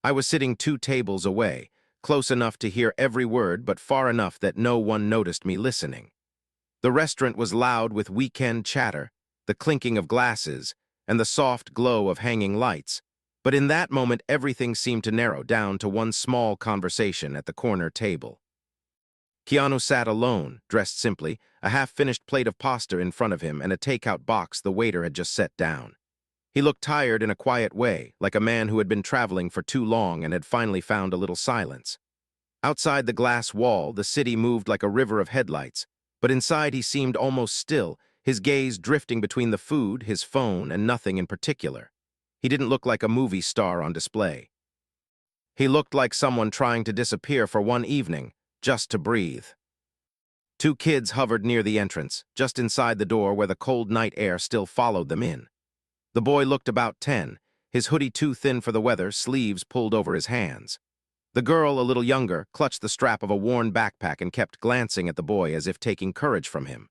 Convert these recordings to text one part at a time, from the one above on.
I was sitting 2 tables away, close enough to hear every word but far enough that no one noticed me listening. The restaurant was loud with weekend chatter, the clinking of glasses, and the soft glow of hanging lights, but in that moment everything seemed to narrow down to one small conversation at the corner table. Keanu sat alone, dressed simply, a half-finished plate of pasta in front of him and a takeout box the waiter had just set down. He looked tired in a quiet way, like a man who had been traveling for too long and had finally found a little silence. Outside the glass wall, the city moved like a river of headlights, but inside he seemed almost still, his gaze drifting between the food, his phone, and nothing in particular. He didn't look like a movie star on display. He looked like someone trying to disappear for one evening, just to breathe. 2 kids hovered near the entrance, just inside the door where the cold night air still followed them in. The boy looked about 10, his hoodie too thin for the weather, sleeves pulled over his hands. The girl, a little younger, clutched the strap of a worn backpack and kept glancing at the boy as if taking courage from him.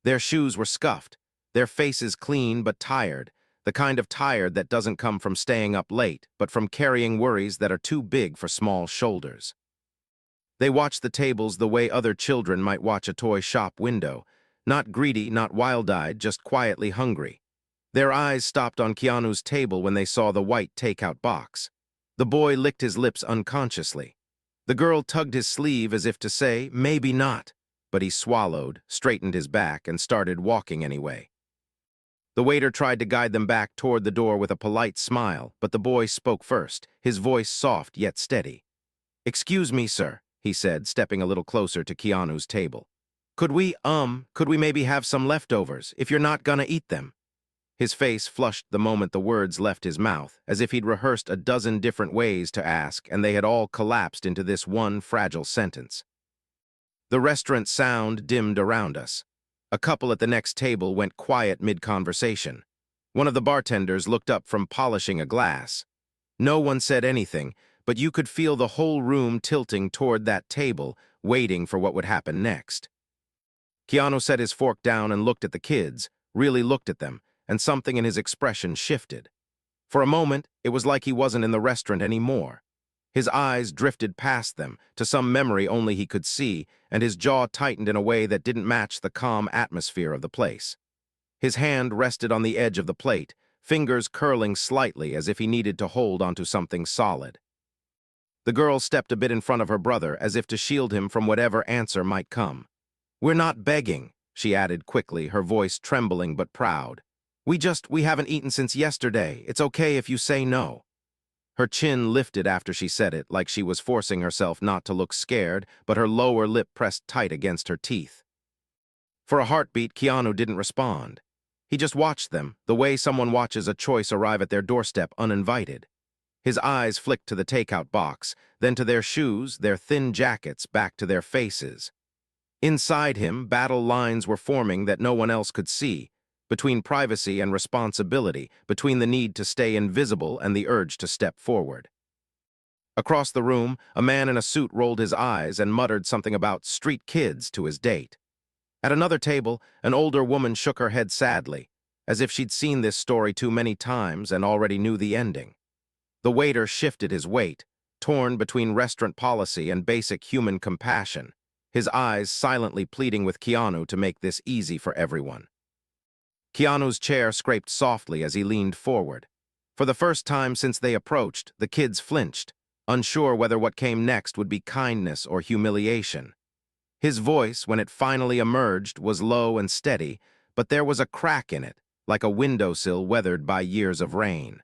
Their shoes were scuffed, their faces clean but tired, the kind of tired that doesn't come from staying up late, but from carrying worries that are too big for small shoulders. They watched the tables the way other children might watch a toy shop window, not greedy, not wild-eyed, just quietly hungry. Their eyes stopped on Keanu's table when they saw the white takeout box. The boy licked his lips unconsciously. The girl tugged his sleeve as if to say, maybe not, but he swallowed, straightened his back, and started walking anyway. The waiter tried to guide them back toward the door with a polite smile, but the boy spoke first, his voice soft yet steady. "Excuse me, sir," he said, stepping a little closer to Keanu's table. Could we maybe have some leftovers, if you're not gonna eat them?" His face flushed the moment the words left his mouth, as if he'd rehearsed a dozen different ways to ask, and they had all collapsed into this one fragile sentence. The restaurant sound dimmed around us. A couple at the next table went quiet mid-conversation. One of the bartenders looked up from polishing a glass. No one said anything, but you could feel the whole room tilting toward that table, waiting for what would happen next. Keanu set his fork down and looked at the kids, really looked at them, and something in his expression shifted. For a moment, it was like he wasn't in the restaurant anymore. His eyes drifted past them, to some memory only he could see, and his jaw tightened in a way that didn't match the calm atmosphere of the place. His hand rested on the edge of the plate, fingers curling slightly as if he needed to hold onto something solid. The girl stepped a bit in front of her brother, as if to shield him from whatever answer might come. "We're not begging," she added quickly, her voice trembling but proud. We haven't eaten since yesterday. It's okay if you say no." Her chin lifted after she said it, like she was forcing herself not to look scared, but her lower lip pressed tight against her teeth. For a heartbeat, Keanu didn't respond. He just watched them, the way someone watches a choice arrive at their doorstep uninvited. His eyes flicked to the takeout box, then to their shoes, their thin jackets, back to their faces. Inside him, battle lines were forming that no one else could see, between privacy and responsibility, between the need to stay invisible and the urge to step forward. Across the room, a man in a suit rolled his eyes and muttered something about street kids to his date. At another table, an older woman shook her head sadly, as if she'd seen this story too many times and already knew the ending. The waiter shifted his weight, torn between restaurant policy and basic human compassion, his eyes silently pleading with Keanu to make this easy for everyone. Keanu's chair scraped softly as he leaned forward. For the first time since they approached, the kids flinched, unsure whether what came next would be kindness or humiliation. His voice, when it finally emerged, was low and steady, but there was a crack in it, like a windowsill weathered by years of rain.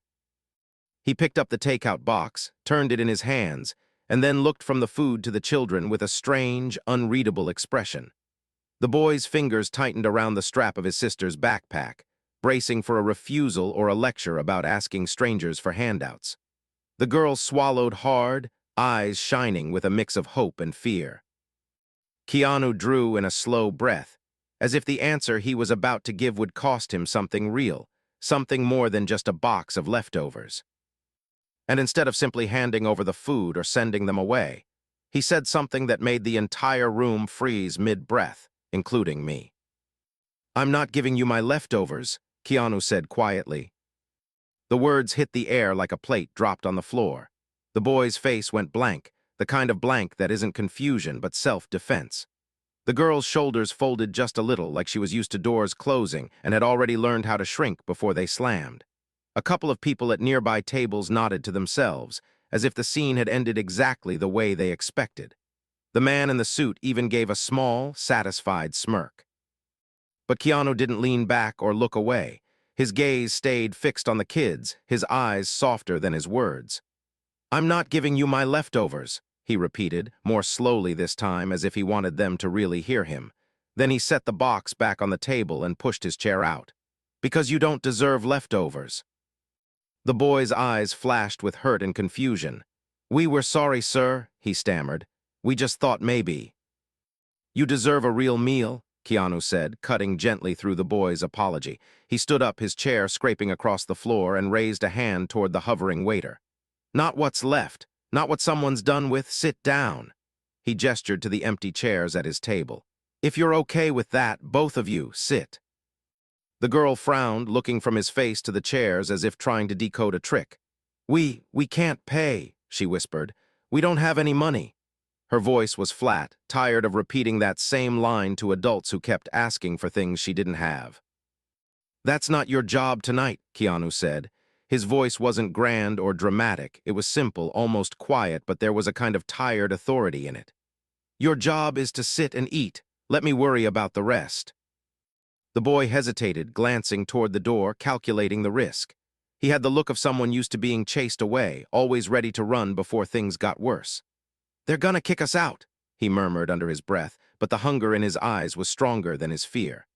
He picked up the takeout box, turned it in his hands, and then looked from the food to the children with a strange, unreadable expression. The boy's fingers tightened around the strap of his sister's backpack, bracing for a refusal or a lecture about asking strangers for handouts. The girl swallowed hard, eyes shining with a mix of hope and fear. Keanu drew in a slow breath, as if the answer he was about to give would cost him something real, something more than just a box of leftovers. And instead of simply handing over the food or sending them away, he said something that made the entire room freeze mid-breath, including me. "I'm not giving you my leftovers," Keanu said quietly. The words hit the air like a plate dropped on the floor. The boy's face went blank, the kind of blank that isn't confusion but self-defense. The girl's shoulders folded just a little, like she was used to doors closing and had already learned how to shrink before they slammed. A couple of people at nearby tables nodded to themselves, as if the scene had ended exactly the way they expected. The man in the suit even gave a small, satisfied smirk. But Keanu didn't lean back or look away. His gaze stayed fixed on the kids, his eyes softer than his words. "I'm not giving you my leftovers," he repeated, more slowly this time, as if he wanted them to really hear him. Then he set the box back on the table and pushed his chair out. "Because you don't deserve leftovers." The boy's eyes flashed with hurt and confusion. "We were sorry, sir," he stammered. "We just thought maybe." "You deserve a real meal," Keanu said, cutting gently through the boy's apology. He stood up, his chair scraping across the floor, and raised a hand toward the hovering waiter. "Not what's left, not what someone's done with. Sit down." He gestured to the empty chairs at his table. "If you're okay with that, both of you, sit." The girl frowned, looking from his face to the chairs as if trying to decode a trick. We can't pay," she whispered. "We don't have any money." Her voice was flat, tired of repeating that same line to adults who kept asking for things she didn't have. "That's not your job tonight," Keanu said. His voice wasn't grand or dramatic. It was simple, almost quiet, but there was a kind of tired authority in it. "Your job is to sit and eat. Let me worry about the rest." The boy hesitated, glancing toward the door, calculating the risk. He had the look of someone used to being chased away, always ready to run before things got worse. "They're gonna kick us out," he murmured under his breath, but the hunger in his eyes was stronger than his fear.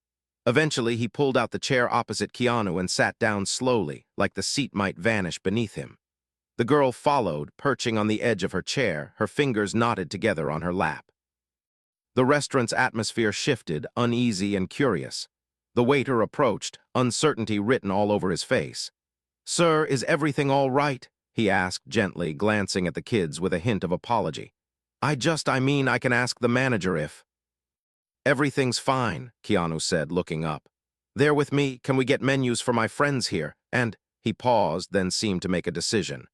Eventually, he pulled out the chair opposite Keanu and sat down slowly, like the seat might vanish beneath him. The girl followed, perching on the edge of her chair, her fingers knotted together on her lap. The restaurant's atmosphere shifted, uneasy and curious. The waiter approached, uncertainty written all over his face. "Sir, is everything all right?" he asked gently, glancing at the kids with a hint of apology. I mean, I can ask the manager if—" "Everything's fine," Keanu said, looking up. "They're with me. Can we get menus for my friends here? And—" he paused, then seemed to make a decision.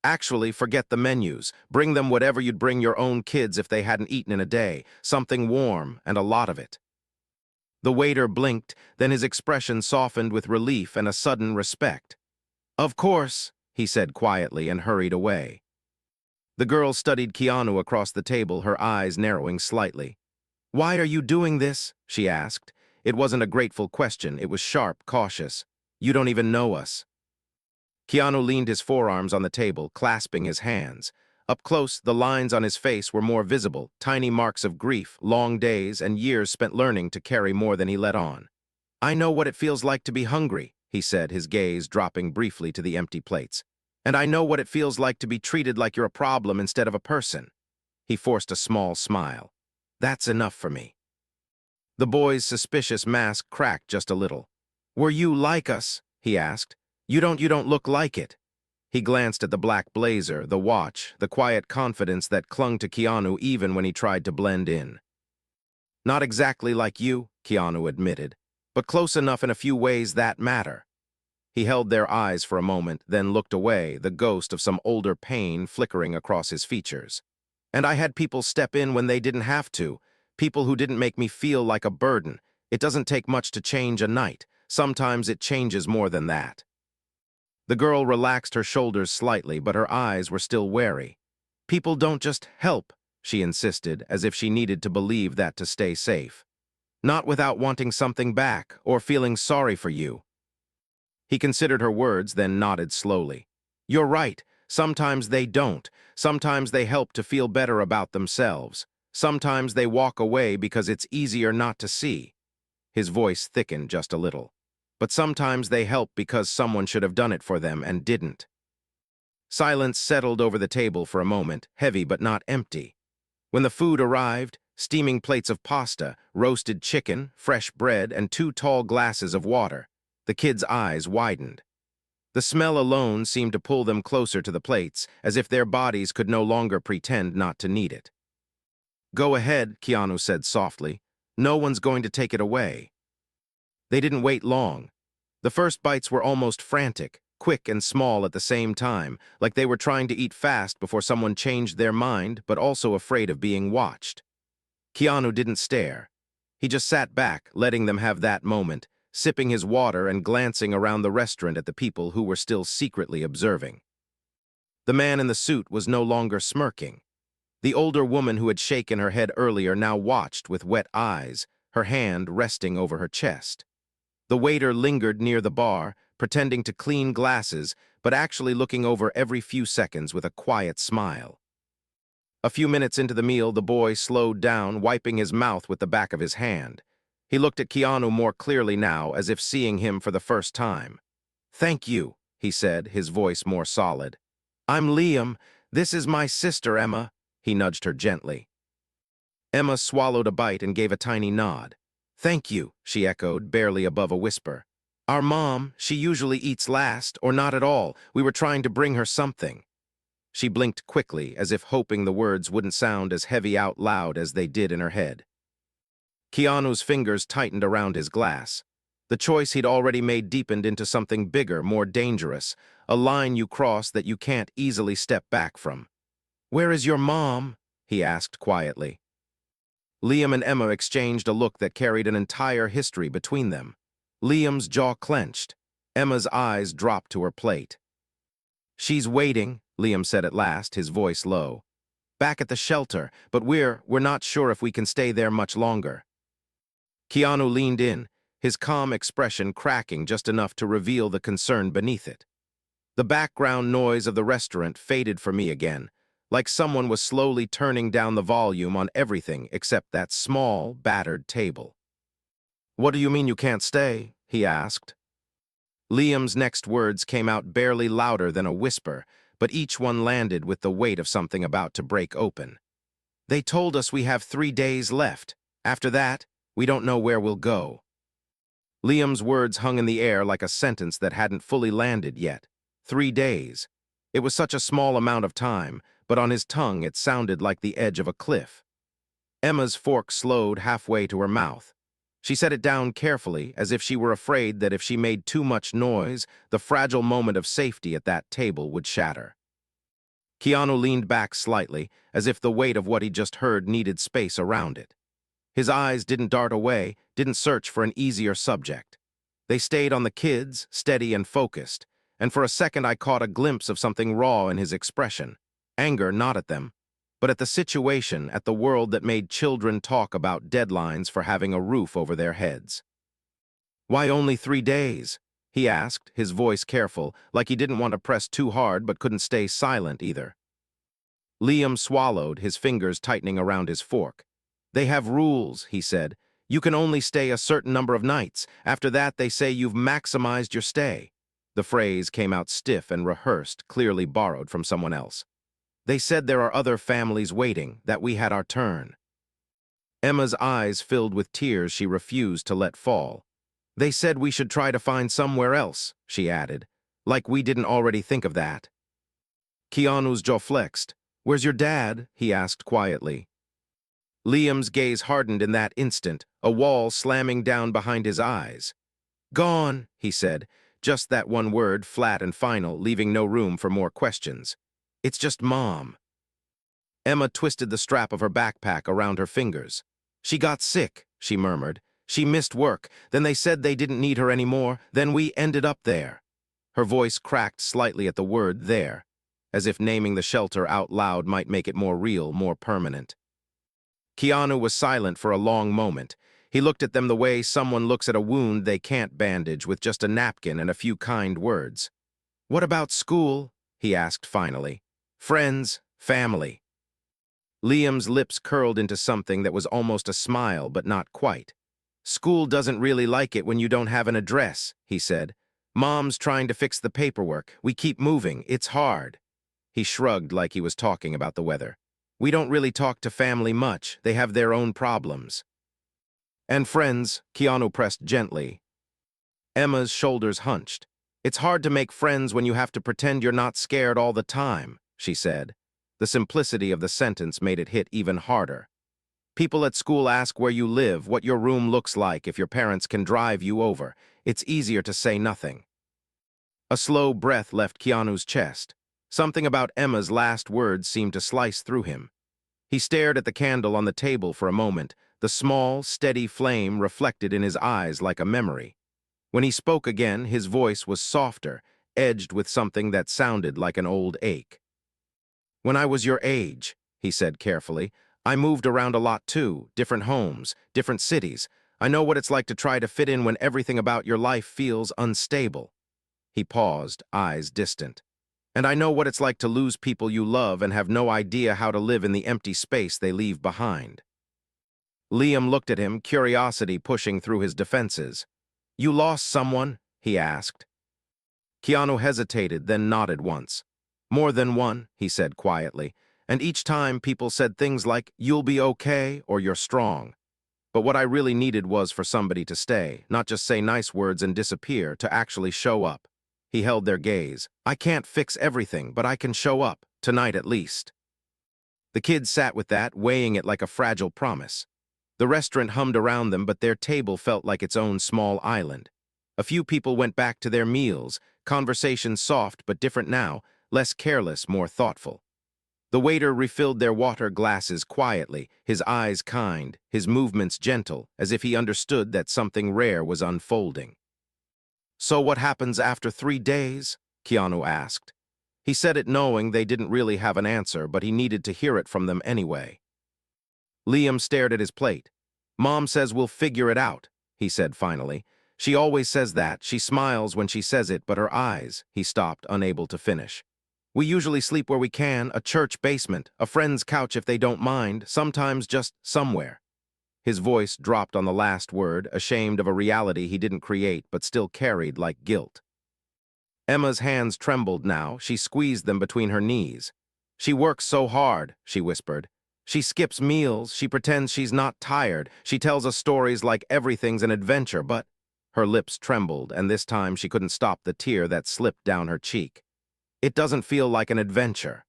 "Actually, forget the menus. Bring them whatever you'd bring your own kids if they hadn't eaten in a day. Something warm, and a lot of it." The waiter blinked, then his expression softened with relief and a sudden respect. "Of course," he said quietly and hurried away. The girl studied Keanu across the table, her eyes narrowing slightly. "Why are you doing this?" she asked. It wasn't a grateful question, it was sharp, cautious. "You don't even know us." Keanu leaned his forearms on the table, clasping his hands. Up close, the lines on his face were more visible, tiny marks of grief, long days, and years spent learning to carry more than he let on. "I know what it feels like to be hungry," he said, his gaze dropping briefly to the empty plates. "And I know what it feels like to be treated like you're a problem instead of a person." He forced a small smile. "That's enough for me." The boy's suspicious mask cracked just a little. "Were you like us?" he asked. You don't look like it." He glanced at the black blazer, the watch, the quiet confidence that clung to Keanu even when he tried to blend in. "Not exactly like you," Keanu admitted, "but close enough in a few ways that matter." He held their eyes for a moment, then looked away, the ghost of some older pain flickering across his features. "And I had people step in when they didn't have to, people who didn't make me feel like a burden. It doesn't take much to change a night. Sometimes it changes more than that." The girl relaxed her shoulders slightly, but her eyes were still wary. "People don't just help," she insisted, as if she needed to believe that to stay safe. "Not without wanting something back, or feeling sorry for you." He considered her words, then nodded slowly. "You're right. Sometimes they don't. Sometimes they help to feel better about themselves. Sometimes they walk away because it's easier not to see." His voice thickened just a little. "But sometimes they help because someone should have done it for them and didn't." Silence settled over the table for a moment, heavy but not empty. When the food arrived, steaming plates of pasta, roasted chicken, fresh bread, and 2 tall glasses of water, the kids' eyes widened. The smell alone seemed to pull them closer to the plates, as if their bodies could no longer pretend not to need it. "Go ahead," Keanu said softly. "No one's going to take it away." They didn't wait long. The first bites were almost frantic, quick and small at the same time, like they were trying to eat fast before someone changed their mind, but also afraid of being watched. Keanu didn't stare. He just sat back, letting them have that moment, sipping his water and glancing around the restaurant at the people who were still secretly observing. The man in the suit was no longer smirking. The older woman who had shaken her head earlier now watched with wet eyes, her hand resting over her chest. The waiter lingered near the bar, pretending to clean glasses, but actually looking over every few seconds with a quiet smile. A few minutes into the meal, the boy slowed down, wiping his mouth with the back of his hand. He looked at Keanu more clearly now, as if seeing him for the first time. "Thank you," he said, his voice more solid. "I'm Liam. This is my sister, Emma." He nudged her gently. Emma swallowed a bite and gave a tiny nod. "Thank you," she echoed, barely above a whisper. "Our mom, she usually eats last, or not at all. We were trying to bring her something." She blinked quickly, as if hoping the words wouldn't sound as heavy out loud as they did in her head. Keanu's fingers tightened around his glass. The choice he'd already made deepened into something bigger, more dangerous, a line you cross that you can't easily step back from. "Where is your mom?" he asked quietly. Liam and Emma exchanged a look that carried an entire history between them. Liam's jaw clenched. Emma's eyes dropped to her plate. "She's waiting," Liam said at last, his voice low. "Back at the shelter, but we're not sure if we can stay there much longer." Keanu leaned in, his calm expression cracking just enough to reveal the concern beneath it. The background noise of the restaurant faded for me again, like someone was slowly turning down the volume on everything except that small, battered table. "What do you mean you can't stay?" he asked. Liam's next words came out barely louder than a whisper, but each one landed with the weight of something about to break open. "They told us we have 3 days left. After that, we don't know where we'll go." Liam's words hung in the air like a sentence that hadn't fully landed yet. 3 days. It was such a small amount of time, but on his tongue it sounded like the edge of a cliff. Emma's fork slowed halfway to her mouth. She set it down carefully, as if she were afraid that if she made too much noise, the fragile moment of safety at that table would shatter. Keanu leaned back slightly, as if the weight of what he just heard needed space around it. His eyes didn't dart away, didn't search for an easier subject. They stayed on the kids, steady and focused, and for a second I caught a glimpse of something raw in his expression. Anger not at them, but at the situation, at the world that made children talk about deadlines for having a roof over their heads. "Why only 3 days?" he asked, his voice careful, like he didn't want to press too hard but couldn't stay silent either. Liam swallowed, his fingers tightening around his fork. "They have rules," he said. "You can only stay a certain number of nights. After that, they say you've maximized your stay." The phrase came out stiff and rehearsed, clearly borrowed from someone else. "They said there are other families waiting, that we had our turn." Emma's eyes filled with tears she refused to let fall. "They said we should try to find somewhere else," she added, like we didn't already think of that. Keanu's jaw flexed. "Where's your dad?" he asked quietly. Liam's gaze hardened in that instant, a wall slamming down behind his eyes. "Gone," he said, just that one word, flat and final, leaving no room for more questions. "It's just Mom." Emma twisted the strap of her backpack around her fingers. "She got sick," she murmured. "She missed work. Then they said they didn't need her anymore. Then we ended up there." Her voice cracked slightly at the word "there," as if naming the shelter out loud might make it more real, more permanent. Keanu was silent for a long moment. He looked at them the way someone looks at a wound they can't bandage with just a napkin and a few kind words. "What about school?" he asked finally. "Friends, family." Liam's lips curled into something that was almost a smile, but not quite. "School doesn't really like it when you don't have an address," he said. "Mom's trying to fix the paperwork. We keep moving. It's hard." He shrugged like he was talking about the weather. "We don't really talk to family much. They have their own problems." "And friends," Keanu pressed gently. Emma's shoulders hunched. "It's hard to make friends when you have to pretend you're not scared all the time," she said. The simplicity of the sentence made it hit even harder. "People at school ask where you live, what your room looks like, if your parents can drive you over. It's easier to say nothing." A slow breath left Keanu's chest. Something about Emma's last words seemed to slice through him. He stared at the candle on the table for a moment, the small, steady flame reflected in his eyes like a memory. When he spoke again, his voice was softer, edged with something that sounded like an old ache. "When I was your age," he said carefully, "I moved around a lot too, different homes, different cities. I know what it's like to try to fit in when everything about your life feels unstable." He paused, eyes distant. "And I know what it's like to lose people you love and have no idea how to live in the empty space they leave behind." Liam looked at him, curiosity pushing through his defenses. "You lost someone?" he asked. Keanu hesitated, then nodded once. "More than one," he said quietly, "and each time people said things like, 'You'll be okay,' or 'You're strong.' But what I really needed was for somebody to stay, not just say nice words and disappear, to actually show up." He held their gaze. "I can't fix everything, but I can show up, tonight at least." The kids sat with that, weighing it like a fragile promise. The restaurant hummed around them, but their table felt like its own small island. A few people went back to their meals, conversations soft but different now, less careless, more thoughtful. The waiter refilled their water glasses quietly, his eyes kind, his movements gentle, as if he understood that something rare was unfolding. "So what happens after 3 days?" Keanu asked. He said it knowing they didn't really have an answer, but he needed to hear it from them anyway. Liam stared at his plate. "Mom says we'll figure it out," he said finally. "She always says that. She smiles when she says it, but her eyes—" He stopped, unable to finish. "We usually sleep where we can, a church basement, a friend's couch if they don't mind, sometimes just somewhere." His voice dropped on the last word, ashamed of a reality he didn't create but still carried like guilt. Emma's hands trembled now. She squeezed them between her knees. "She works so hard," she whispered. "She skips meals, she pretends she's not tired, she tells us stories like everything's an adventure, but—" Her lips trembled, and this time she couldn't stop the tear that slipped down her cheek. "It doesn't feel like an adventure."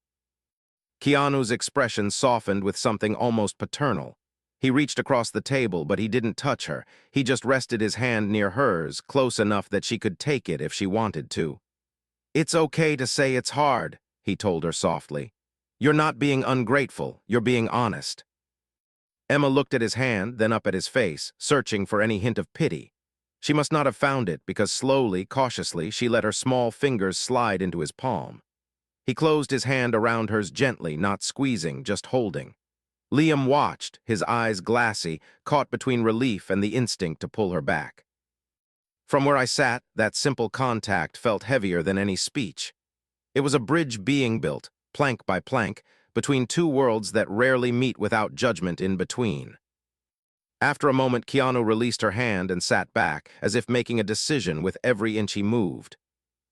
Keanu's expression softened with something almost paternal. He reached across the table, but he didn't touch her. He just rested his hand near hers, close enough that she could take it if she wanted to. "It's okay to say it's hard," he told her softly. "You're not being ungrateful, you're being honest." Emma looked at his hand, then up at his face, searching for any hint of pity. She must not have found it, because slowly, cautiously, she let her small fingers slide into his palm. He closed his hand around hers gently, not squeezing, just holding. Liam watched, his eyes glassy, caught between relief and the instinct to pull her back. From where I sat, that simple contact felt heavier than any speech. It was a bridge being built, plank by plank, between two worlds that rarely meet without judgment in between. After a moment, Keanu released her hand and sat back, as if making a decision with every inch he moved.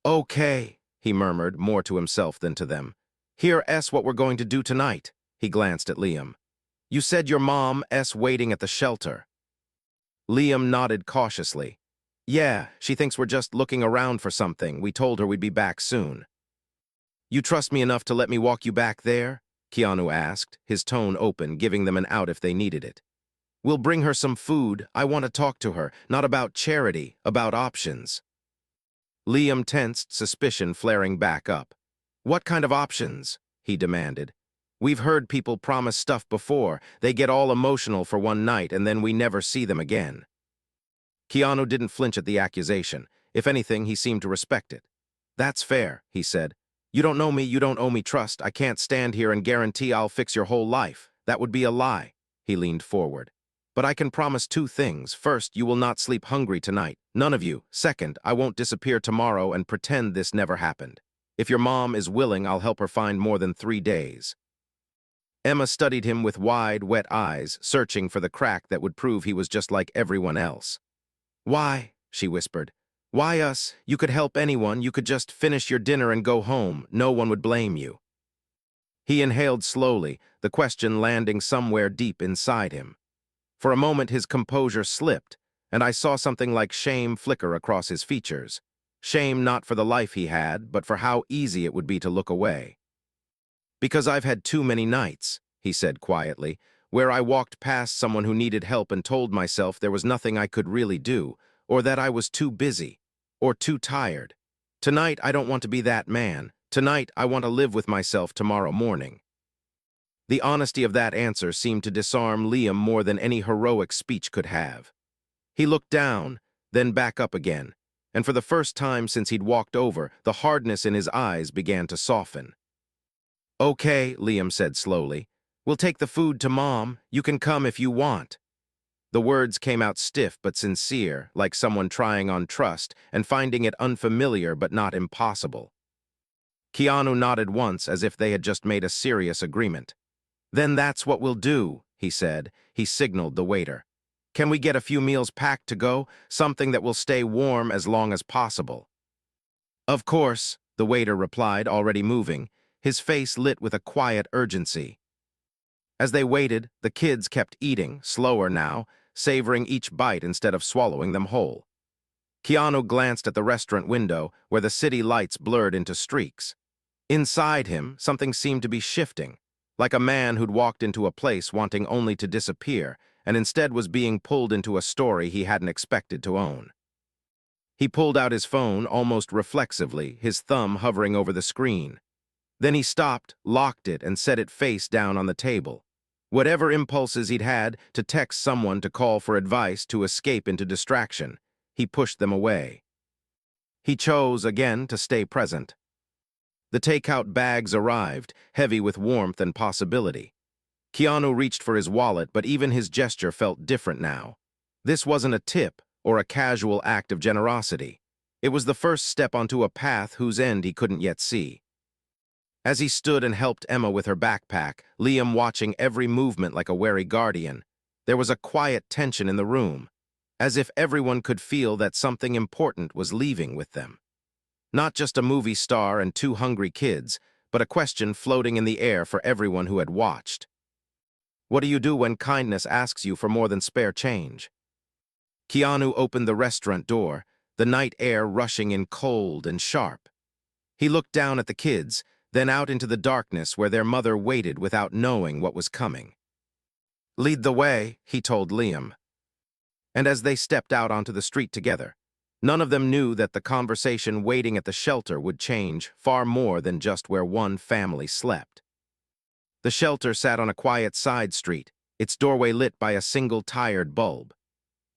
"Okay," he murmured, more to himself than to them. "Here's what we're going to do tonight." He glanced at Liam. "You said your mom's waiting at the shelter." Liam nodded cautiously. "Yeah, she thinks we're just looking around for something. We told her we'd be back soon." "You trust me enough to let me walk you back there?" Keanu asked, his tone open, giving them an out if they needed it. "We'll bring her some food. I want to talk to her, not about charity, about options." Liam tensed, suspicion flaring back up. "What kind of options?" he demanded. "We've heard people promise stuff before. They get all emotional for one night, and then we never see them again." Keanu didn't flinch at the accusation. If anything, he seemed to respect it. "That's fair," he said. "You don't know me, you don't owe me trust. I can't stand here and guarantee I'll fix your whole life. That would be a lie." He leaned forward. "But I can promise 2 things. First, you will not sleep hungry tonight. None of you. Second, I won't disappear tomorrow and pretend this never happened. If your mom is willing, I'll help her find more than 3 days." Emma studied him with wide, wet eyes, searching for the crack that would prove he was just like everyone else. "Why?" she whispered. "Why us? You could help anyone. You could just finish your dinner and go home. No one would blame you." He inhaled slowly, the question landing somewhere deep inside him. For a moment his composure slipped, and I saw something like shame flicker across his features. Shame not for the life he had, but for how easy it would be to look away. "Because I've had too many nights," he said quietly, "where I walked past someone who needed help and told myself there was nothing I could really do, or that I was too busy, or too tired, Tonight, I don't want to be that man. Tonight, I want to live with myself tomorrow morning. The honesty of that answer seemed to disarm Liam more than any heroic speech could have. He looked down, then back up again, and for the first time since he'd walked over, the hardness in his eyes began to soften. "Okay," Liam said slowly. "We'll take the food to Mom. You can come if you want." The words came out stiff but sincere, like someone trying on trust and finding it unfamiliar but not impossible. Keanu nodded once as if they had just made a serious agreement. "Then that's what we'll do," he said. He signaled the waiter. "Can we get a few meals packed to go? Something that will stay warm as long as possible." "Of course," the waiter replied, already moving, his face lit with a quiet urgency. As they waited, the kids kept eating, slower now, savoring each bite instead of swallowing them whole. Keanu glanced at the restaurant window, where the city lights blurred into streaks. Inside him, something seemed to be shifting, like a man who'd walked into a place wanting only to disappear, and instead was being pulled into a story he hadn't expected to own. He pulled out his phone almost reflexively, his thumb hovering over the screen. Then he stopped, locked it, and set it face down on the table. Whatever impulses he'd had to text someone to call for advice to escape into distraction, he pushed them away. He chose, again, to stay present. The takeout bags arrived, heavy with warmth and possibility. Keanu reached for his wallet, but even his gesture felt different now. This wasn't a tip or a casual act of generosity. It was the first step onto a path whose end he couldn't yet see. As he stood and helped Emma with her backpack, Liam watching every movement like a wary guardian, there was a quiet tension in the room, as if everyone could feel that something important was leaving with them. Not just a movie star and two hungry kids, but a question floating in the air for everyone who had watched. What do you do when kindness asks you for more than spare change? Keanu opened the restaurant door, the night air rushing in cold and sharp. He looked down at the kids, then out into the darkness where their mother waited without knowing what was coming. "Lead the way," he told Liam. And as they stepped out onto the street together, none of them knew that the conversation waiting at the shelter would change far more than just where one family slept. The shelter sat on a quiet side street, its doorway lit by a single tired bulb.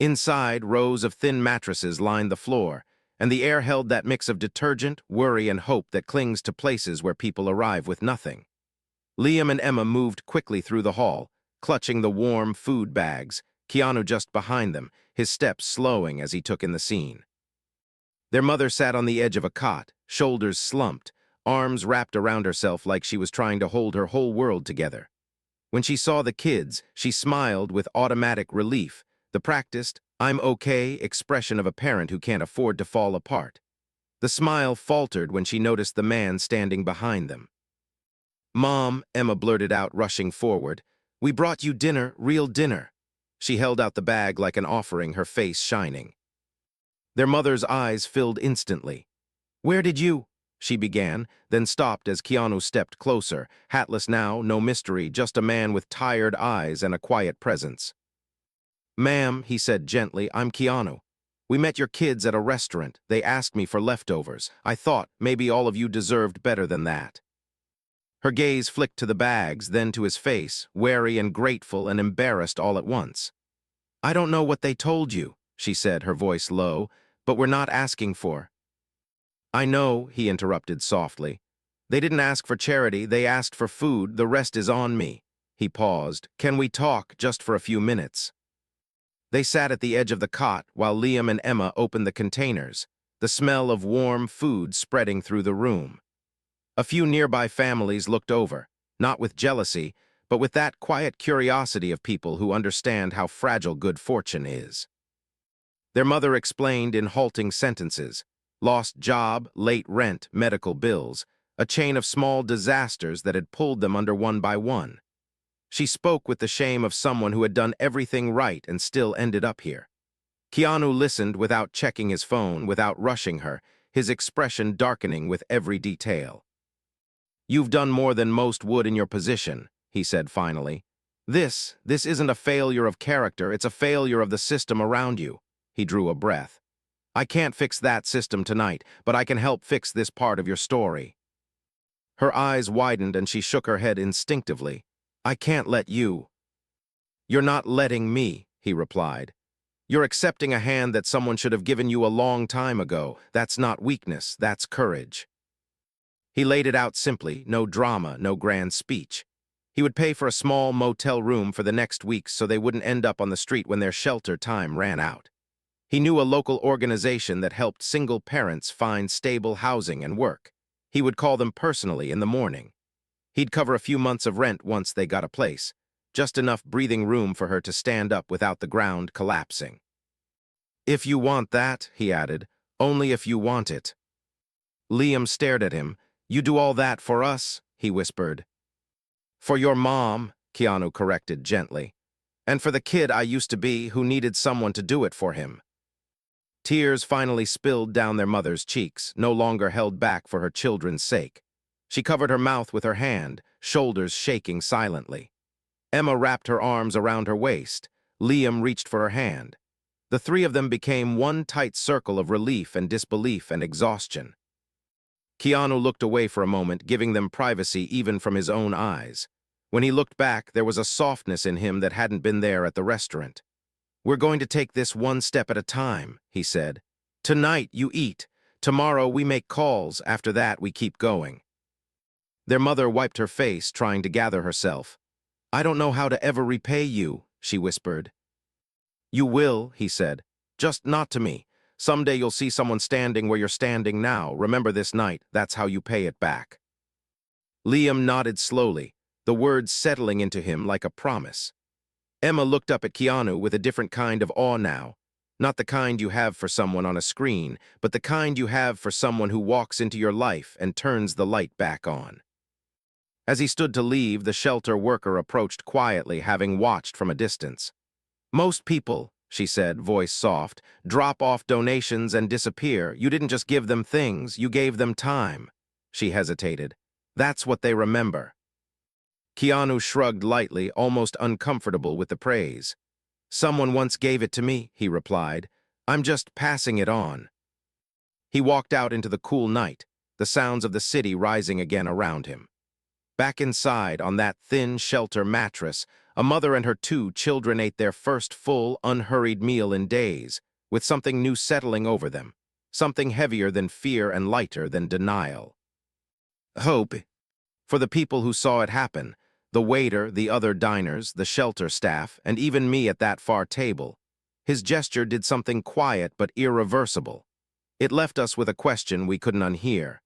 Inside, rows of thin mattresses lined the floor, and the air held that mix of detergent, worry, and hope that clings to places where people arrive with nothing. Liam and Emma moved quickly through the hall, clutching the warm food bags, Keanu just behind them, his steps slowing as he took in the scene. Their mother sat on the edge of a cot, shoulders slumped, arms wrapped around herself like she was trying to hold her whole world together. When she saw the kids, she smiled with automatic relief, the practiced, "I'm okay" expression of a parent who can't afford to fall apart. The smile faltered when she noticed the man standing behind them. "Mom," Emma blurted out, rushing forward, "we brought you dinner, real dinner." She held out the bag like an offering, her face shining. Their mother's eyes filled instantly. "Where did you—" she began, then stopped as Keanu stepped closer, hatless now, no mystery, just a man with tired eyes and a quiet presence. "Ma'am," he said gently, "I'm Keanu. We met your kids at a restaurant. They asked me for leftovers. I thought maybe all of you deserved better than that." Her gaze flicked to the bags, then to his face, wary and grateful and embarrassed all at once. "I don't know what they told you," she said, her voice low, "but we're not asking for—" "I know," he interrupted softly. "They didn't ask for charity, they asked for food, the rest is on me." He paused. "Can we talk just for a few minutes?" They sat at the edge of the cot while Liam and Emma opened the containers, the smell of warm food spreading through the room. A few nearby families looked over, not with jealousy, but with that quiet curiosity of people who understand how fragile good fortune is. Their mother explained in halting sentences: lost job, late rent, medical bills, a chain of small disasters that had pulled them under one by one. She spoke with the shame of someone who had done everything right and still ended up here. Keanu listened without checking his phone, without rushing her, his expression darkening with every detail. "You've done more than most would in your position," he said finally. This isn't a failure of character, it's a failure of the system around you." He drew a breath. I can't fix that system tonight, but I can help fix this part of your story. Her eyes widened and she shook her head instinctively. I can't let you. You're not letting me, he replied. You're accepting a hand that someone should have given you a long time ago. That's not weakness, that's courage. He laid it out simply, no drama, no grand speech. He would pay for a small motel room for the next week so they wouldn't end up on the street when their shelter time ran out. He knew a local organization that helped single parents find stable housing and work. He would call them personally in the morning. He'd cover a few months of rent once they got a place, just enough breathing room for her to stand up without the ground collapsing. If you want that, he added, only if you want it. Liam stared at him. You do all that for us, he whispered. For your mom, Keanu corrected gently, and for the kid I used to be who needed someone to do it for him. Tears finally spilled down their mother's cheeks, no longer held back for her children's sake. She covered her mouth with her hand, shoulders shaking silently. Emma wrapped her arms around her waist. Liam reached for her hand. The three of them became one tight circle of relief and disbelief and exhaustion. Keanu looked away for a moment, giving them privacy even from his own eyes. When he looked back, there was a softness in him that hadn't been there at the restaurant. We're going to take this one step at a time, he said. Tonight you eat. Tomorrow we make calls. After that we keep going. Their mother wiped her face, trying to gather herself. I don't know how to ever repay you, she whispered. You will, he said. Just not to me. Someday you'll see someone standing where you're standing now. Remember this night, that's how you pay it back. Liam nodded slowly, the words settling into him like a promise. Emma looked up at Keanu with a different kind of awe now. Not the kind you have for someone on a screen, but the kind you have for someone who walks into your life and turns the light back on. As he stood to leave, the shelter worker approached quietly, having watched from a distance. Most people, she said, voice soft, drop off donations and disappear. You didn't just give them things, you gave them time. She hesitated. That's what they remember. Keanu shrugged lightly, almost uncomfortable with the praise. Someone once gave it to me, he replied. I'm just passing it on. He walked out into the cool night, the sounds of the city rising again around him. Back inside, on that thin shelter mattress, a mother and her 2 children ate their first full, unhurried meal in days, with something new settling over them, something heavier than fear and lighter than denial. Hope. For the people who saw it happen, the waiter, the other diners, the shelter staff, and even me at that far table, his gesture did something quiet but irreversible. It left us with a question we couldn't unhear.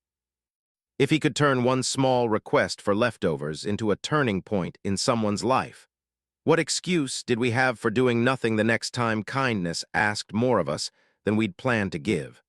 If he could turn one small request for leftovers into a turning point in someone's life, what excuse did we have for doing nothing the next time kindness asked more of us than we'd planned to give?